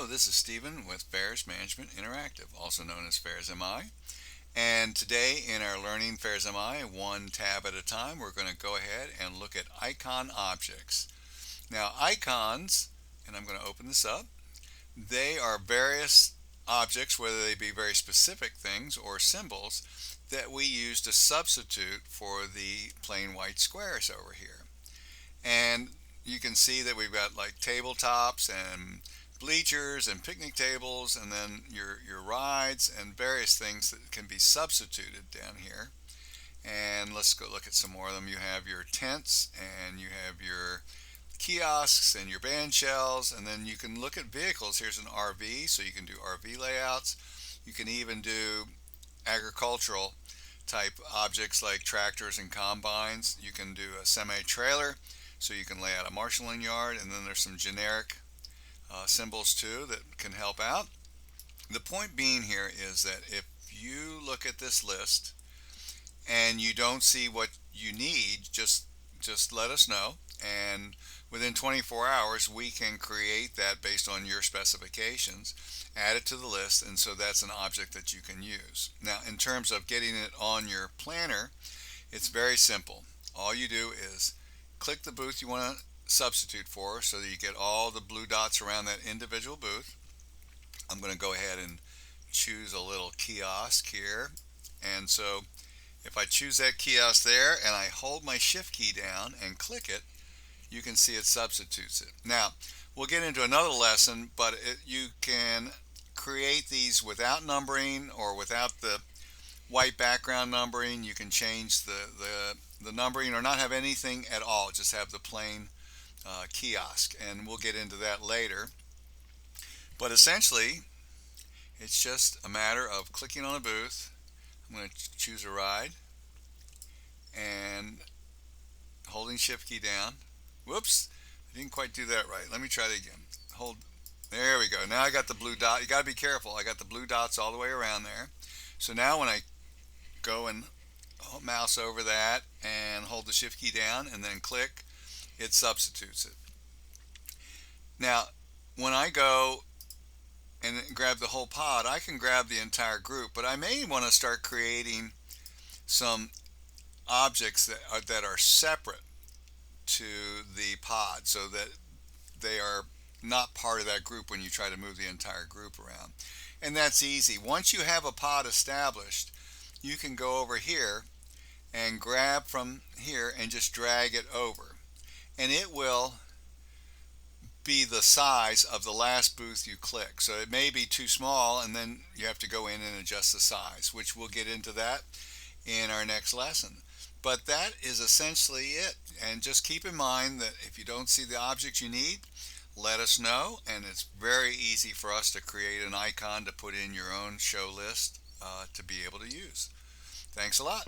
This is Stephen with Fairs Management Interactive, also known as Fairs M.I. And today in our Learning Fairs M.I., one tab at a time, we're going to go ahead and look at icon objects. Now, icons, and I'm going to open this up, they are various objects, whether they be very specific things or symbols, that we use to substitute for the plain white squares over here. And you can see that we've got like tabletops and bleachers and picnic tables, and then your rides and various things that can be substituted down here. And let's go look at some more of them. You have your tents, and you have your kiosks and your band shells, and then you can look at vehicles. Here's an RV, so you can do RV layouts. You can even do agricultural type objects like tractors and combines. You can do a semi-trailer, so you can lay out a marshalling yard, and then there's some generic symbols too that can help out. The point being here is that if you look at this list and you don't see what you need, just let us know, and within 24 hours we can create that based on your specifications, add it to the list, and so that's an object that you can use. Now, in terms of getting it on your planner, it's very simple. All you do is click the booth you want to substitute for, so that you get all the blue dots around that individual booth. I'm going to go ahead and choose a little kiosk here, and so if I choose that kiosk there and I hold my shift key down and click it, you can see it substitutes it. Now, we'll get into another lesson, but you can create these without numbering or without the white background numbering. You can change the numbering or not have anything at all, just have the plain kiosk, and we'll get into that later. But essentially, it's just a matter of clicking on a booth. I'm going to choose a ride and holding shift key down. Whoops, I didn't quite do that right. Let me try that again. There we go. Now I got the blue dot. You got to be careful. I got the blue dots all the way around there. So now when I go and mouse over that and hold the shift key down and then click, it substitutes it. Now, when I go and grab the whole pod, I can grab the entire group, but I may want to start creating some objects that are separate to the pod, so that they are not part of that group when you try to move the entire group around. And that's easy. Once you have a pod established, you can go over here and grab from here and just drag it over, and it will be the size of the last booth you click. So it may be too small, and then you have to go in and adjust the size, which we'll get into that in our next lesson. But that is essentially it. And just keep in mind that if you don't see the object you need, let us know, and it's very easy for us to create an icon to put in your own show list to be able to use. Thanks a lot.